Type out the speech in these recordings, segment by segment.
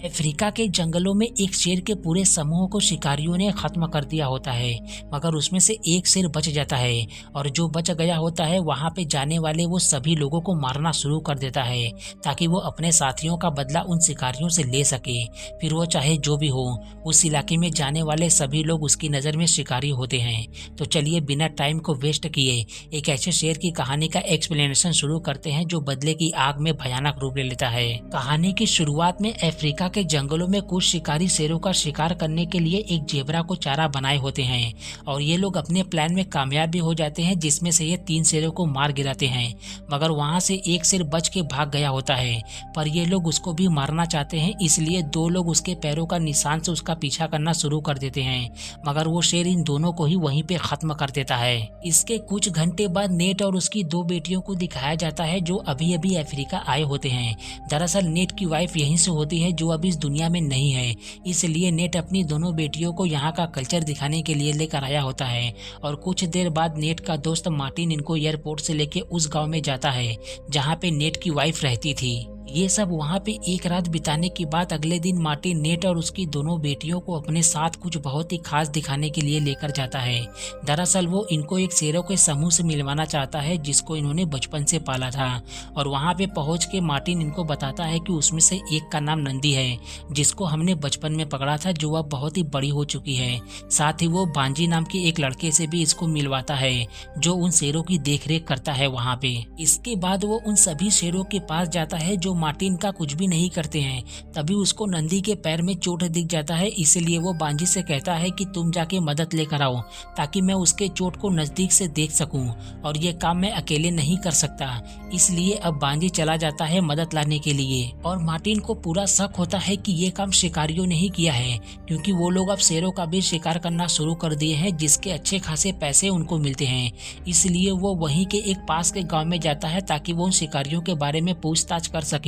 Africa के जंगलों में एक शेर के पूरे समूह को शिकारियों ने खत्म कर दिया होता है, मगर उसमें से एक शेर बच जाता है और जो बच गया होता है वहां पे जाने वाले वो सभी लोगों को मारना शुरू कर देता है ताकि वो अपने साथियों का बदला उन शिकारियों से ले सके। फिर वो चाहे जो भी हो, उस इलाके में जाने वाले सभी लोग उसकी नज़र में शिकारी होते हैं। तो चलिए बिना टाइम को वेस्ट किए एक ऐसे शेर की कहानी का एक्सप्लेनेशन शुरू करते हैं जो बदले की आग में भयानक रूप ले लेता है। कहानी की शुरुआत में अफ्रीका के जंगलों में कुछ शिकारी शेरों का शिकार करने के लिए एक जेबरा को चारा बनाए होते हैं और ये लोग अपने प्लान में कामयाब भी हो जाते हैं, जिसमें से ये 3 शेरों को मार गिराते हैं। मगर वहां से एक शेर बच के भाग गया होता है, पर ये लोग उसको भी मारना चाहते हैं, इसलिए 2 लोग उसके पैरों का निशान से उसका पीछा करना शुरू कर देते हैं, मगर वो शेर इन दोनों को ही वहीं पे खत्म कर देता है। इसके कुछ घंटे बाद नेट और उसकी 2 बेटियों को दिखाया जाता है जो अभी अभी अफ्रीका आए होते हैं। दरअसल नेट की वाइफ यहीं से होती है जो अब इस दुनिया में नहीं है, इसलिए नेट अपनी दोनों बेटियों को यहाँ का कल्चर दिखाने के लिए लेकर आया होता है। और कुछ देर बाद नेट का दोस्त मार्टिन इनको एयरपोर्ट से लेके उस गांव में जाता है जहाँ पे नेट की वाइफ रहती थी। ये सब वहाँ पे एक रात बिताने के बाद अगले दिन मार्टिन नेट और उसकी दोनों बेटियों को अपने साथ कुछ बहुत ही खास दिखाने के लिए लेकर जाता है। दरअसल वो इनको एक शेरों के समूह से मिलवाना चाहता है जिसको इन्होंने बचपन से पाला था। और वहाँ पे पहुँच के मार्टिन इनको बताता है कि उसमें से एक का नाम नंदी है, जिसको हमने बचपन में पकड़ा था, जो अब बहुत ही बड़ी हो चुकी है। साथ ही वो बांजी नाम के एक लड़के से भी इसको मिलवाता है जो उन शेरों की देखरेख करता है वहाँ पे। इसके बाद वो उन सभी शेरों के पास जाता है जो मार्टिन का कुछ भी नहीं करते हैं। तभी उसको नंदी के पैर में चोट दिख जाता है, इसलिए वो बांजी से कहता है कि तुम जाके मदद लेकर आओ ताकि मैं उसके चोट को नजदीक से देख सकूं, और ये काम मैं अकेले नहीं कर सकता। इसलिए अब बांजी चला जाता है मदद लाने के लिए। और मार्टिन को पूरा शक होता है कि ये काम शिकारियों ने ही किया है, क्योंकि वो लोग अब शेरों का भी शिकार करना शुरू कर दिए हैं जिसके अच्छे खासे पैसे उनको मिलते हैं। इसलिए वो वहीं के एक पास के गाँव में जाता है ताकि वो उन शिकारियों के बारे में पूछताछ कर सके।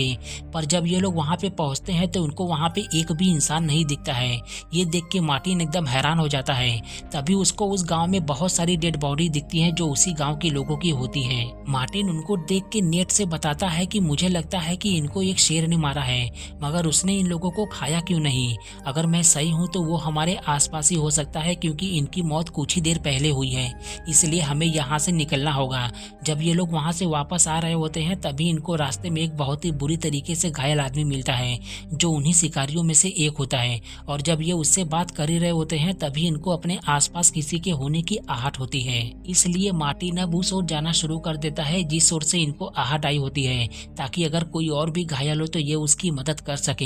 पर जब ये लोग वहाँ पे पहुँचते हैं तो उनको वहाँ पे एक भी इंसान नहीं दिखता है। ये देख के मार्टिन एकदम हैरान हो जाता है। तभी उसको उस गांव में बहुत सारी डेड बॉडी दिखती हैं जो उसी गांव के लोगों की होती है। मार्टिन उनको देख के नेट से बताता है कि मुझे लगता है कि इनको एक शेर ने मारा है, मगर उसने इन लोगों को खाया क्यों नहीं। अगर मैं सही हूँ तो वो हमारे आसपास ही हो सकता है, क्योंकि इनकी मौत कुछ ही देर पहले हुई है, इसलिए हमें यहाँ से निकलना होगा। जब ये लोग वहाँ से वापस आ रहे होते हैं तभी इनको रास्ते में एक बहुत ही बुरी तरीके से घायल आदमी मिलता है जो उन्हीं शिकारियों में से एक होता है। और जब ये उससे बात कर ही रहे होते हैं तभी इनको अपने आसपास किसी के होने की आहट होती है। इसलिए मार्टिन अब उस ओर जाना शुरू कर देता है जिस ओर से इनको आहट आई होती है, ताकि अगर कोई और भी घायल हो तो ये उसकी मदद कर सके।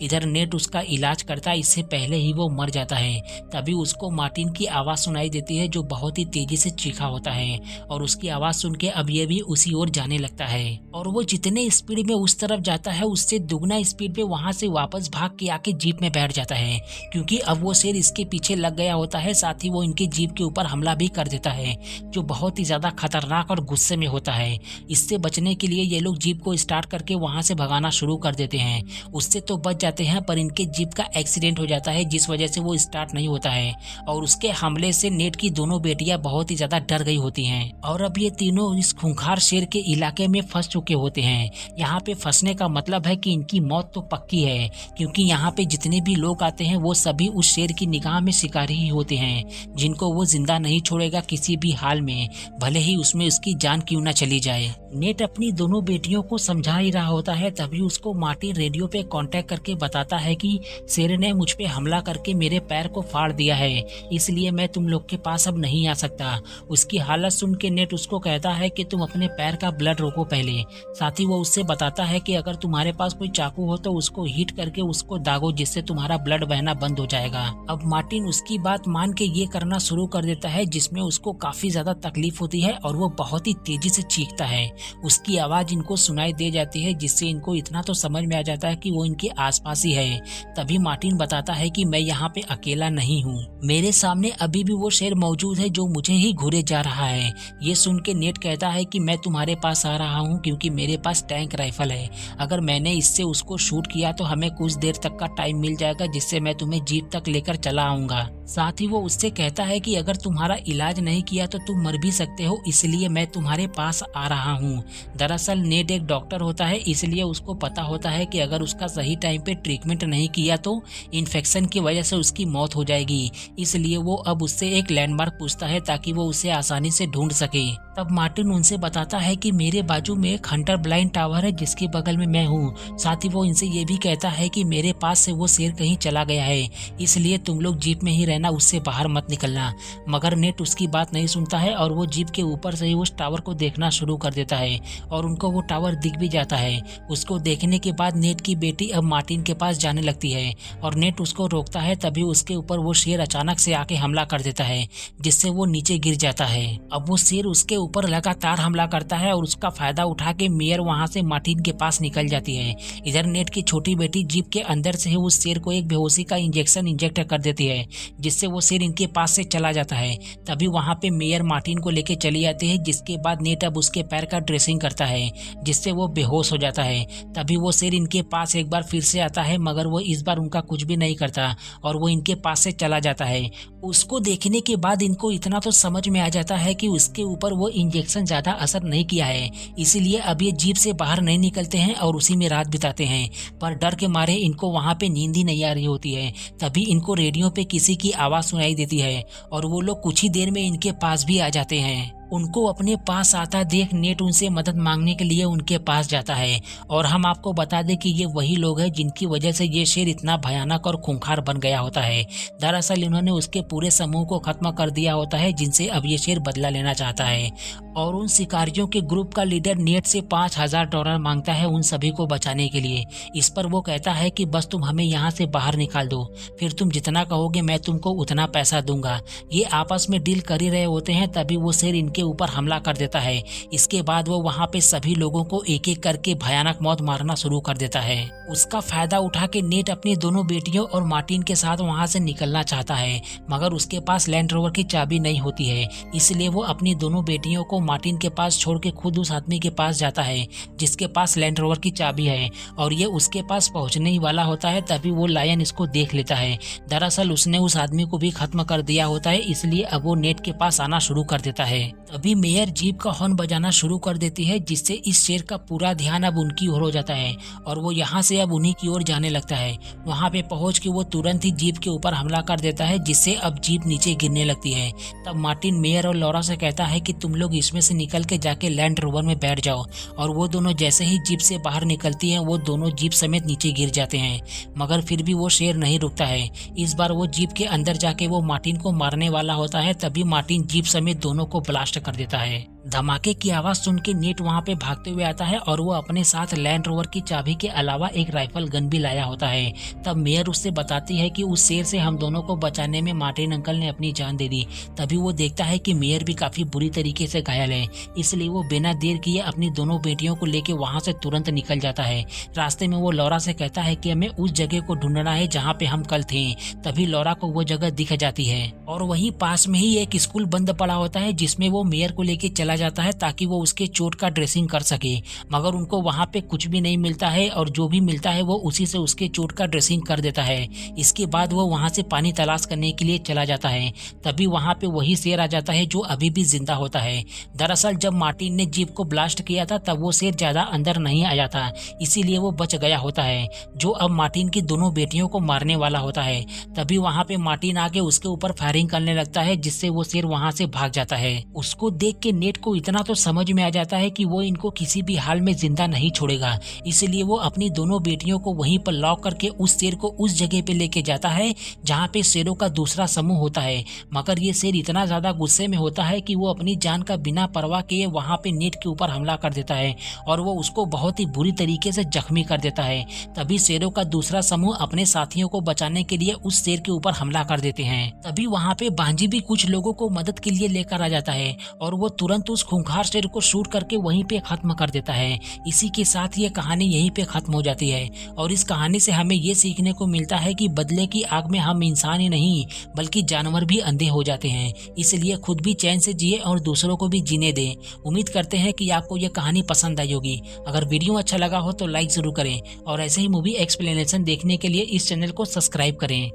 इधर नेट उसका इलाज करता है, इससे पहले ही वो मर जाता है। तभी उसको मार्टिन की आवाज सुनाई देती है जो बहुत ही तेजी से चीखा होता है, और उसकी आवाज सुन के अब ये भी उसी ओर जाने लगता है। और वो जितने स्पीड में उस तरफ जाता है उससे दुगना स्पीड पे वहां से वापस भाग के आके जीप में बैठ जाता है, क्योंकि अब वो शेर इसके पीछे लग गया होता है। साथ ही वो इनकी जीप के ऊपर हमला भी कर देता है, जो बहुत ही ज्यादा खतरनाक और गुस्से में होता है। इससे बचने के लिए ये लोग जीप को स्टार्ट करके वहां से भगाना शुरू कर देते हैं। उससे तो बच जाते हैं, पर इनके जीप का एक्सीडेंट हो जाता है जिस वजह से वो स्टार्ट नहीं होता है। और उसके हमले से नेट की दोनों बेटियां बहुत ही ज्यादा डर गई होती हैं। और अब ये तीनों इस खूंखार शेर के इलाके में फंस चुके होते हैं। यहाँ पे फंसने का मतलब है कि इनकी मौत तो पक्की है, क्योंकि यहाँ पे जितने भी लोग आते हैं वो सभी उस शेर की निगाह में शिकारी ही होते हैं, जिनको वो जिंदा नहीं छोड़ेगा किसी भी हाल में, भले ही उसमें उसकी जान क्यों ना चली जाए। नेट अपनी दोनों बेटियों को समझा ही रहा होता है, तभी उसको मार्टिन रेडियो पे कांटेक्ट करके बताता है कि शेर ने मुझ पे हमला करके मेरे पैर को फाड़ दिया है, इसलिए मैं तुम लोग के पास अब नहीं आ सकता। उसकी हालत सुन के नेट उसको कहता है कि तुम अपने पैर का ब्लड रोको पहले। साथ ही वो उससे बताता है कि अगर तुम्हारे पास कोई चाकू हो तो उसको हीट करके उसको दागो, जिससे तुम्हारा ब्लड बहना बंद हो जाएगा। अब मार्टिन उसकी बात मान के ये करना शुरू कर देता है, जिसमें उसको काफी ज्यादा तकलीफ होती है और वो बहुत ही तेजी से चीखता है। उसकी आवाज इनको सुनाई दे जाती है, जिससे इनको इतना तो समझ में आ जाता है कि वो इनके आसपास ही है। तभी मार्टिन बताता है कि मैं यहाँ पे अकेला नहीं हूँ, मेरे सामने अभी भी वो शेर मौजूद है जो मुझे ही घूरे जा रहा है। ये सुन के नेट कहता है कि मैं तुम्हारे पास आ रहा हूँ, क्योंकि मेरे पास टैंक राइफल है। अगर मैंने इससे उसको शूट किया तो हमें कुछ देर तक का टाइम मिल जाएगा, जिससे मैं तुम्हें जीप तक लेकर चला आऊंगा। साथ ही वो उससे कहता है कि अगर तुम्हारा इलाज नहीं किया तो तुम मर भी सकते हो, इसलिए मैं तुम्हारे पास आ रहा हूँ। दरअसल नेड एक डॉक्टर होता है, इसलिए उसको पता होता है कि अगर उसका सही टाइम पे ट्रीटमेंट नहीं किया तो इन्फेक्शन की वजह से उसकी मौत हो जाएगी। इसलिए वो अब उससे एक लैंडमार्क पूछता है ताकि वो उसे आसानी से ढूंढ सके। तब मार्टिन उनसे बताता है कि मेरे बाजू में एक हंटर ब्लाइंड टावर है जिसके बगल में मैं हूँ। साथ ही वो इनसे ये भी कहता है कि मेरे पास से वो शेर कहीं चला गया है, इसलिए तुम लोग जीप में ही रहना, उससे बाहर मत निकलना। मगर नेट उसकी बात नहीं सुनता है और वो जीप के ऊपर से ही उस टावर को देखना शुरू कर देता है और उनको वो टावर दिख भी जाता है। उसको देखने के बाद नेट की बेटी अब मार्टिन के पास जाने लगती है और नेट उसको रोकता है। तभी उसके ऊपर वो शेर अचानक से आके हमला कर देता है, जिससे वो नीचे गिर जाता है। अब वो शेर उसके ऊपर लगातार हमला करता है और उसका फायदा उठा के मेयर वहां से मार्टिन के पास निकल जाती है। इधर नेट की छोटी बेटी जीप के अंदर से ही उस शेर को एक बेहोशी का इंजेक्शन इंजेक्ट कर देती है, जिससे वो शेर इनके पास से चला जाता है। तभी वहां पे मेयर मार्टिन को लेके चली जाती है, जिसके बाद नेट अब उसके पैर का ड्रेसिंग करता है, जिससे वो बेहोश हो जाता है। तभी वो शेर इनके पास एक बार फिर से आता है, मगर वो इस बार उनका कुछ भी नहीं करता और वो इनके पास से चला जाता है। उसको देखने के बाद इनको इतना तो समझ में आ जाता है कि उसके ऊपर वो इंजेक्शन ज्यादा असर नहीं किया है, इसीलिए अब ये जीप से बाहर नहीं निकलते हैं और उसी में रात बिताते हैं। पर डर के मारे इनको वहां पे नींद ही नहीं आ रही होती है। तभी इनको रेडियो पे किसी की आवाज सुनाई देती है और वो लोग कुछ ही देर में इनके पास भी आ जाते हैं। उनको अपने पास आता देख नेट उनसे मदद मांगने के लिए उनके पास जाता है और हम आपको बता दें कि ये वही लोग हैं जिनकी वजह से ये शेर इतना भयानक और खूंखार बन गया होता है। दरअसल इन्होंने उसके पूरे समूह को खत्म कर दिया होता है, जिनसे अब ये शेर बदला लेना चाहता है और उन शिकारियों के ग्रुप का लीडर नेट से $5000 मांगता है उन सभी को बचाने के लिए। इस पर वो कहता है कि बस तुम हमें यहाँ से बाहर निकाल दो, फिर तुम जितना कहोगे मैं तुमको उतना पैसा दूंगा। ये आपस में डील कर ही रहे होते हैं, तभी वो शेर के ऊपर हमला कर देता है। इसके बाद वो वहां पे सभी लोगों को एक एक करके भयानक मौत मारना शुरू कर देता है। उसका फायदा उठा के नेट अपनी दोनों बेटियों और मार्टिन के साथ वहां से निकलना चाहता है, मगर उसके पास लैंड रोवर की चाबी नहीं होती है, इसलिए वो अपनी दोनों बेटियों को मार्टिन के पास छोड़ के खुद उस आदमी के पास जाता है जिसके पास लैंड रोवर की चाबी है और ये उसके पास पहुंचने ही वाला होता है। तभी वो लायन इसको देख लेता है। दरअसल उसने उस आदमी को भी खत्म कर दिया होता है, इसलिए अब वो नेट के पास आना शुरू कर देता है। तभी मेयर जीप का हॉर्न बजाना शुरू कर देती है, जिससे इस शेर का पूरा ध्यान अब उनकी ओर हो जाता है और वो यहाँ से अब उन्हीं की ओर जाने लगता है। वहाँ पे पहुँच के वो तुरंत ही जीप के ऊपर हमला कर देता है, जिससे अब जीप नीचे गिरने लगती है। तब मार्टिन मेयर और लॉरा से कहता है कि तुम लोग इसमें से निकल के जाके लैंड रोवर में बैठ जाओ और वो दोनों जैसे ही जीप से बाहर निकलती हैं वो दोनों जीप समेत नीचे गिर जाते हैं, मगर फिर भी वो शेर नहीं रुकता है। इस बार वो जीप के अंदर जाके वो मार्टिन को मारने वाला होता है। तभी मार्टिन जीप समेत दोनों को ब्लास्ट कर देता है। धमाके की आवाज सुन के नेट वहां पे भागते हुए आता है और वो अपने साथ लैंड रोवर की चाबी के अलावा एक राइफल गन भी लाया होता है। तब मेयर उससे बताती है कि उस शेर से हम दोनों को बचाने में मार्टिन अंकल ने अपनी जान दे दी। तभी वो देखता है कि मेयर भी काफी बुरी तरीके से घायल है, इसलिए वो बिना देर किए अपनी दोनों बेटियों को लेके वहां से तुरंत निकल जाता है। रास्ते में वो लॉरा से कहता है कि हमें उस जगह को ढूंढना है जहाँ पे हम कल थे। तभी लॉरा को वो जगह दिख जाती है और वहीं पास में ही एक स्कूल बंद पड़ा होता है, जिसमें वो मेयर को लेके चला जाता है ताकि वो उसके चोट का ड्रेसिंग कर सके, मगर उनको वहां पे कुछ भी नहीं मिलता है और जो भी मिलता है वो उसी से उसके चोट का ड्रेसिंग कर देता है। इसके बाद वो वहां से पानी तलाश करने के लिए चला जाता है। तभी वहां पे वही शेर आ जाता है जो अभी भी जिंदा होता है। दरअसल जब मार्टिन ने जीप को ब्लास्ट किया था तब वो शेर ज्यादा अंदर नहीं आया था, इसीलिए वो बच गया होता है, जो अब मार्टिन की दोनों बेटियों को मारने वाला होता है। तभी वहां पे मार्टिन आके उसके ऊपर फायरिंग करने लगता है, जिससे वो शेर वहां से भाग जाता है। उसको देख के नेट को इतना तो समझ में आ जाता है कि वो इनको किसी भी हाल में जिंदा नहीं छोड़ेगा, इसलिए वो अपनी दोनों बेटियों को वहीं पर लॉक करके उस शेर को उस जगह पे लेके जाता है जहाँ पे शेरों का दूसरा समूह होता है। मगर ये शेर इतना ज्यादा गुस्से में होता है कि वो अपनी जान का बिना परवाह किए वहां पे नेट के ऊपर हमला कर देता है और वो उसको बहुत ही बुरी तरीके से जख्मी कर देता है। तभी शेरों का दूसरा समूह अपने साथियों को बचाने के लिए उस शेर के ऊपर हमला कर देते हैं। तभी वहां पे बांजी भी कुछ लोगों को मदद के लिए लेकर आ जाता है और वो तुरंत उस खूंखार शेर को शूट करके वहीं पे खत्म कर देता है। इसी के साथ ये कहानी यहीं पे खत्म हो जाती है और इस कहानी से हमें ये सीखने को मिलता है कि बदले की आग में हम इंसान ही नहीं बल्कि जानवर भी अंधे हो जाते हैं, इसलिए खुद भी चैन से जिए और दूसरों को भी जीने दें। उम्मीद करते हैं कि आपको ये कहानी पसंद आई होगी। अगर वीडियो अच्छा लगा हो तो लाइक जरूर करें और ऐसे ही मूवी एक्सप्लेनेशन देखने के लिए इस चैनल को सब्सक्राइब करें।